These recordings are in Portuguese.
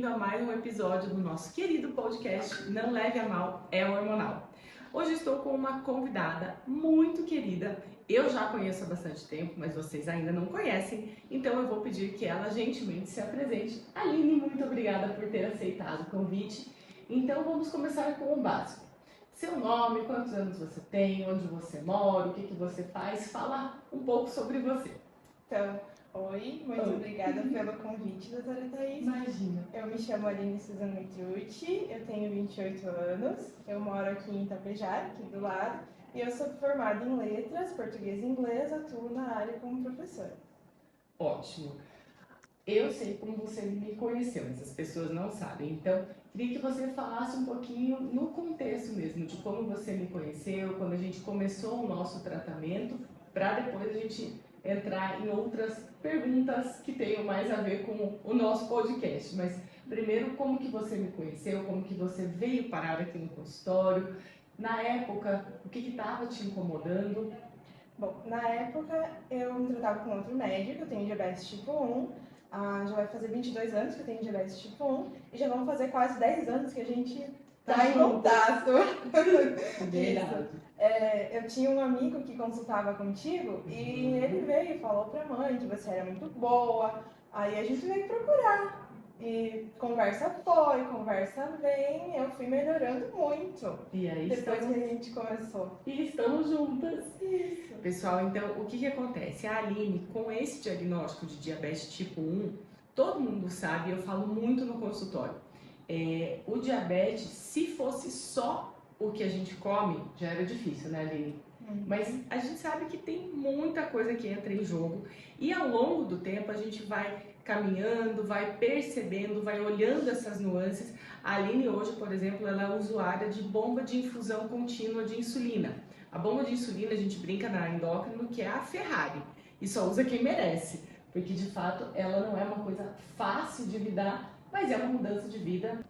bem-vindo a mais um episódio do nosso querido podcast Não Leve a Mal, é Hormonal. Hoje estou com uma convidada muito querida. Eu já conheço há bastante tempo, mas vocês ainda não conhecem, então eu vou pedir que ela gentilmente se apresente. Aline, muito obrigada por ter aceitado o convite. Então vamos começar com o básico. Seu nome, quantos anos você tem, onde você mora, o que você faz, fala um pouco sobre você. Então, oi, muito obrigada pelo convite, doutora Thaís. Imagina. Eu me chamo Aline Suzano Mitrucci, eu tenho 28 anos, eu moro aqui em Itapejara, aqui do lado, e eu sou formada em letras, português e inglês, atuo na área como professora. Ótimo. Eu sei como você me conheceu, mas as pessoas não sabem. Então, queria que você falasse um pouquinho no contexto mesmo, de como você me conheceu, quando a gente começou o nosso tratamento, para depois a gente entrar em outras perguntas que tenham mais a ver com o nosso podcast. Mas primeiro, como que você me conheceu, como que você veio parar aqui no consultório, na época, o que estava te incomodando? Bom, na época eu me tratava com outro médico, eu tenho diabetes tipo 1, já vai fazer 22 anos que eu tenho diabetes tipo 1, e já vão fazer quase 10 anos que a gente tá em contato. Verdade. Eu tinha um amigo que consultava contigo e ele veio e falou pra mãe que você era muito boa. Aí a gente veio procurar. E conversa foi, conversa vem, eu fui melhorando muito. E aí depois que a gente começou. E estamos juntas. Isso. Pessoal, então o que acontece? A Aline, com esse diagnóstico de diabetes tipo 1, todo mundo sabe, eu falo muito no consultório. O diabetes, se fosse só o que a gente come, já era difícil, né, Aline? Mas a gente sabe que tem muita coisa que entra em jogo e ao longo do tempo a gente vai caminhando, vai percebendo, vai olhando essas nuances. A Aline hoje, por exemplo, ela é usuária de bomba de infusão contínua de insulina. A bomba de insulina, a gente brinca na endócrino que é a Ferrari e só usa quem merece, porque de fato ela não é uma coisa fácil de lidar, mas é uma mudança de vida.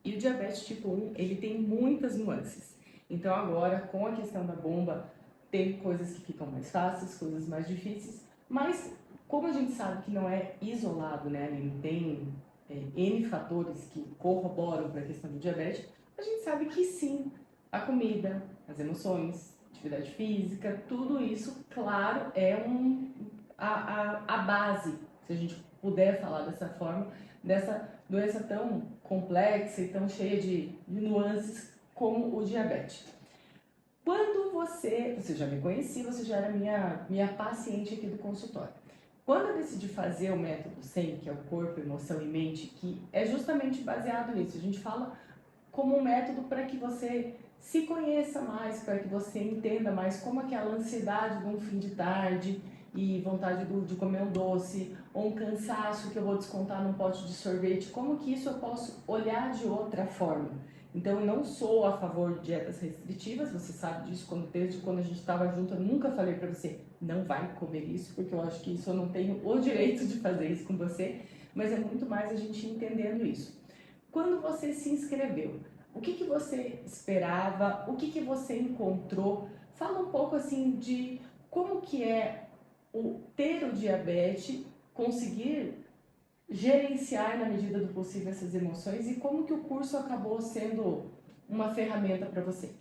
E o diabetes tipo 1, ele tem muitas nuances. Então agora, com a questão da bomba, tem coisas que ficam mais fáceis, coisas mais difíceis, mas como a gente sabe que não é isolado, né, Aline? Tem N fatores que corroboram para a questão do diabetes, a gente sabe que sim, a comida, as emoções, atividade física, tudo isso, claro, é a base, se a gente puder falar dessa forma, dessa doença tão complexa e tão cheia de nuances como o diabetes. Quando você já me conhecia, você já era minha paciente aqui do consultório. Quando eu decidi fazer o método SEM, que é o corpo, emoção e mente, que é justamente baseado nisso, a gente fala como um método para que você se conheça mais, para que você entenda mais como aquela ansiedade de um fim de tarde e vontade de comer um doce, ou um cansaço que eu vou descontar num pote de sorvete, como que isso eu posso olhar de outra forma. Então eu não sou a favor de dietas restritivas, você sabe disso, desde quando a gente estava junto eu nunca falei para você, não vai comer isso, porque eu acho que isso eu não tenho o direito de fazer isso com você, mas é muito mais a gente entendendo isso. Quando você se inscreveu, o que você esperava? O que você encontrou? Fala um pouco assim de como que é ter o diabetes, conseguir gerenciar na medida do possível essas emoções e como que o curso acabou sendo uma ferramenta para você.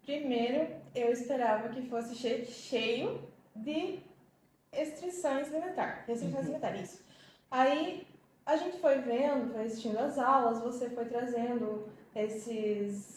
Primeiro, eu esperava que fosse cheio de restrições alimentares, isso. Aí a gente foi vendo, foi assistindo as aulas, você foi trazendo esses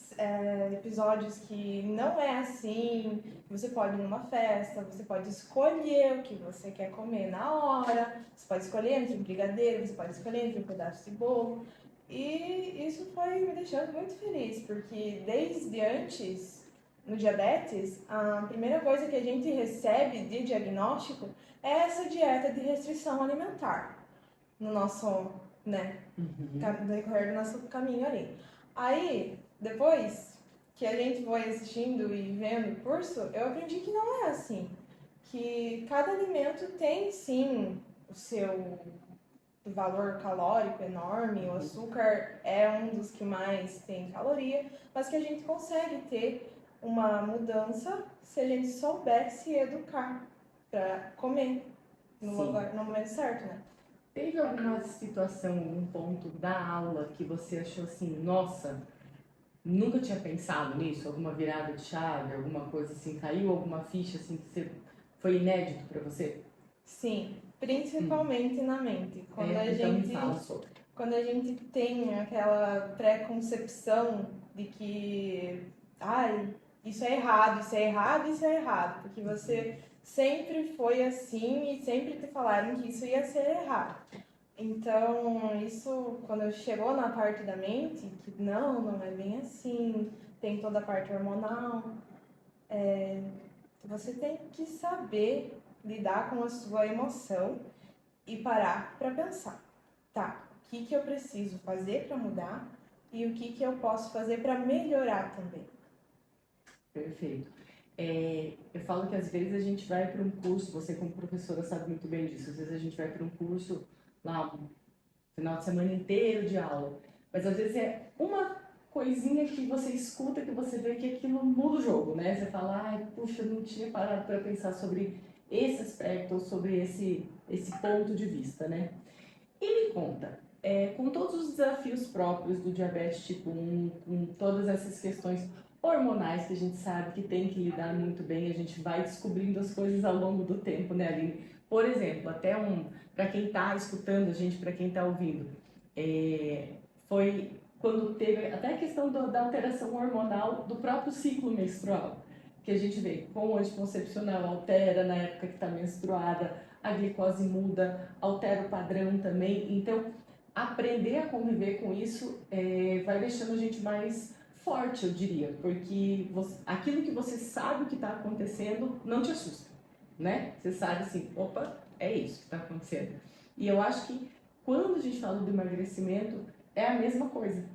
episódios que não é assim, você pode ir numa festa, você pode escolher o que você quer comer na hora, você pode escolher entre um brigadeiro, você pode escolher entre um pedaço de bolo. E isso foi me deixando muito feliz, porque desde antes, no diabetes, a primeira coisa que a gente recebe de diagnóstico é essa dieta de restrição alimentar no nosso, no decorrer do nosso caminho ali. Aí, depois que a gente foi assistindo e vendo o curso, eu aprendi que não é assim. Que cada alimento tem, sim, o seu valor calórico enorme, o açúcar é um dos que mais tem caloria, mas que a gente consegue ter uma mudança se a gente souber se educar para comer no momento certo, né? Teve alguma situação, algum ponto da aula que você achou assim, nossa, nunca tinha pensado nisso? Alguma virada de chave, alguma coisa assim, caiu alguma ficha assim que foi inédito para você? Sim, Hum. principalmente na mente. Então me fala sobre. Quando a gente tem aquela pré-concepção de que, ai, isso é errado, isso é errado, isso é errado, porque você sempre foi assim e sempre te falaram que isso ia ser errado. Então, isso, quando chegou na parte da mente, que não é bem assim, tem toda a parte hormonal, você tem que saber lidar com a sua emoção e parar para pensar, tá? O que que eu preciso fazer para mudar e o que que eu posso fazer para melhorar também. Perfeito. Eu falo que às vezes a gente vai para um curso, você como professora sabe muito bem disso, às vezes a gente vai para um curso lá, um final de semana inteiro de aula, mas às vezes é uma coisinha que você escuta, que você vê que aquilo muda o jogo, né? Você fala, ai, puxa, eu não tinha parado para pensar sobre esse aspecto, ou sobre esse ponto de vista, né? E me conta, com todos os desafios próprios do diabetes tipo 1, com todas essas questões hormonais que a gente sabe que tem que lidar muito bem, a gente vai descobrindo as coisas ao longo do tempo, né, Aline? Por exemplo, para quem está escutando a gente, para quem está ouvindo, foi quando teve até a questão da alteração hormonal do próprio ciclo menstrual, que a gente vê com o anticoncepcional altera na época que está menstruada, a glicose muda, altera o padrão também. Então, aprender a conviver com isso vai deixando a gente mais forte, eu diria, porque aquilo que você sabe que está acontecendo não te assusta, né? Você sabe assim, opa, é isso que está acontecendo. E eu acho que quando a gente fala do emagrecimento, é a mesma coisa.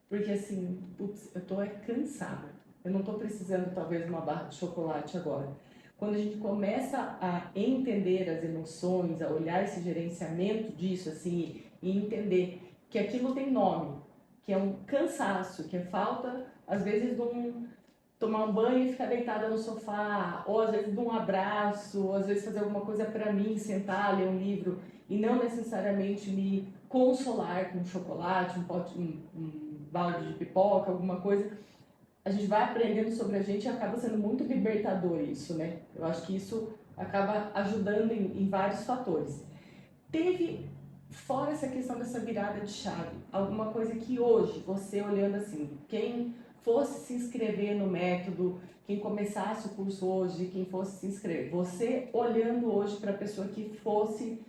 Porque assim, putz, eu tô cansada. Eu não tô precisando talvez de uma barra de chocolate agora. Quando a gente começa a entender as emoções, a olhar esse gerenciamento disso assim e entender que aquilo tem nome, que é um cansaço, que é falta às vezes de tomar um banho e ficar deitada no sofá, ou às vezes de um abraço, ou às vezes fazer alguma coisa para mim, sentar, ler um livro e não necessariamente me consolar com um chocolate, um balde de pipoca, alguma coisa. A gente vai aprendendo sobre a gente e acaba sendo muito libertador isso, né? Eu acho que isso acaba ajudando em vários fatores. Teve, fora essa questão dessa virada de chave, alguma coisa que hoje, você olhando assim, quem fosse se inscrever no método, quem começasse o curso hoje, quem fosse se inscrever, você olhando hoje para a pessoa que fosse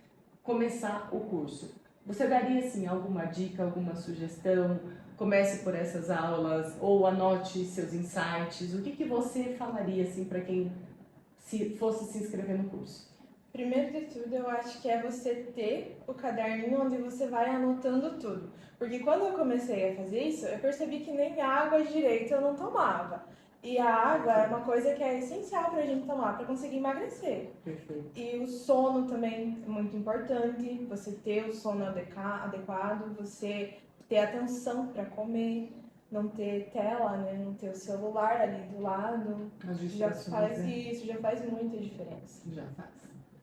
começar o curso, você daria assim alguma dica, alguma sugestão? Comece por essas aulas ou anote seus insights. O que que você falaria assim para quem se fosse se inscrever no curso? Primeiro de tudo, eu acho que é você ter o caderninho onde você vai anotando tudo. Porque quando eu comecei a fazer isso, eu percebi que nem água direito eu não tomava. E a água é uma coisa que é essencial para a gente tomar para conseguir emagrecer. Perfeito. E o sono também é muito importante, você ter o sono adequado, você ter atenção para comer, não ter tela, né? Não ter o celular ali do lado. As Já distrações, faz né? isso, já faz muita diferença. Já faz.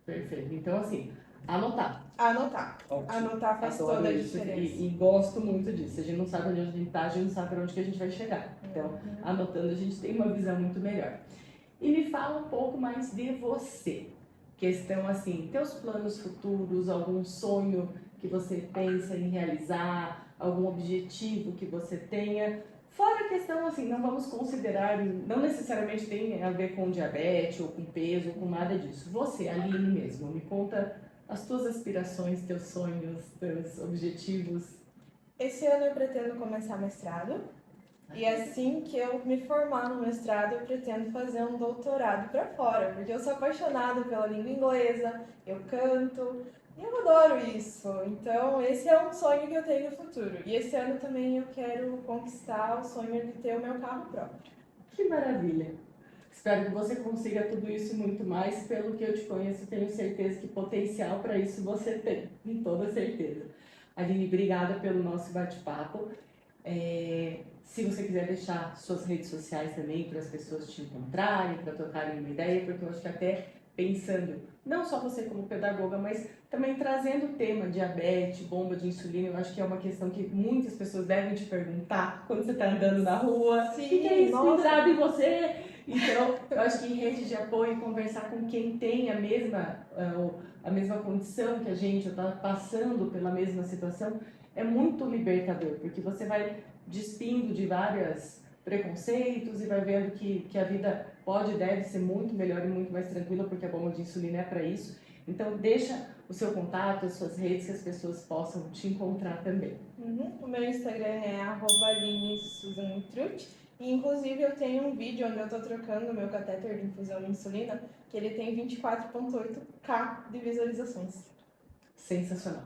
Perfeito. Então, assim, anotar. Anotar. Ótimo. Anotar faz Adoro toda a isso diferença. e gosto muito disso. A gente não sabe onde a gente está, a gente não sabe para onde que a gente vai chegar. Então, Uhum. anotando, a gente tem uma visão muito melhor. E me fala um pouco mais de você. Questão assim, teus planos futuros, algum sonho que você pensa em realizar, algum objetivo que você tenha. Fora a questão assim, não vamos considerar, não necessariamente tem a ver com diabetes ou com peso ou com nada disso. Você, Aline mesmo, me conta as tuas aspirações, teus sonhos, teus objetivos. Esse ano eu pretendo começar mestrado. E assim que eu me formar no mestrado, eu pretendo fazer um doutorado para fora, porque eu sou apaixonada pela língua inglesa, eu canto e eu adoro isso. Então, esse é um sonho que eu tenho no futuro. E esse ano também eu quero conquistar o sonho de ter o meu carro próprio. Que maravilha! Espero que você consiga tudo isso e muito mais. Pelo que eu te conheço, tenho certeza que potencial para isso você tem, com toda certeza. Aline, obrigada pelo nosso bate-papo. Se você quiser deixar suas redes sociais também para as pessoas te encontrarem, para trocarem uma ideia, porque eu acho que até pensando, não só você como pedagoga, mas também trazendo o tema diabetes, bomba de insulina. Eu acho que é uma questão que muitas pessoas devem te perguntar quando você está andando na rua. Sim, O que é isso nossa. pendurado em você? Então, eu acho que em rede de apoio, conversar com quem tem a mesma condição que a gente, está passando pela mesma situação, é muito libertador, porque você vai despindo de vários preconceitos e vai vendo que a vida pode e deve ser muito melhor e muito mais tranquila, porque a bomba de insulina é para isso. Então, deixa o seu contato, as suas redes, que as pessoas possam te encontrar também. O meu Instagram é @linesusantrut. E inclusive eu tenho um vídeo onde eu tô trocando o meu catéter de infusão de insulina, que ele tem 24,8K de visualizações. Sensacional.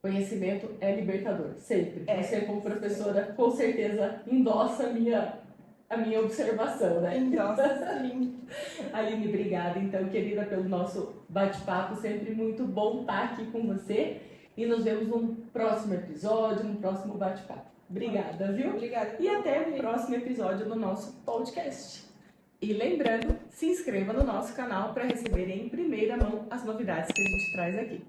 Conhecimento é libertador, sempre. É. Você, como professora, com certeza endossa a minha observação, né? Nossa, sim. Aline, obrigada, então, querida, pelo nosso bate-papo. Sempre muito bom estar aqui com você. E nos vemos num próximo episódio, num próximo bate-papo. Obrigada, viu? Obrigada. E até o próximo episódio do nosso podcast. E lembrando, se inscreva no nosso canal para receber em primeira mão as novidades que a gente traz aqui.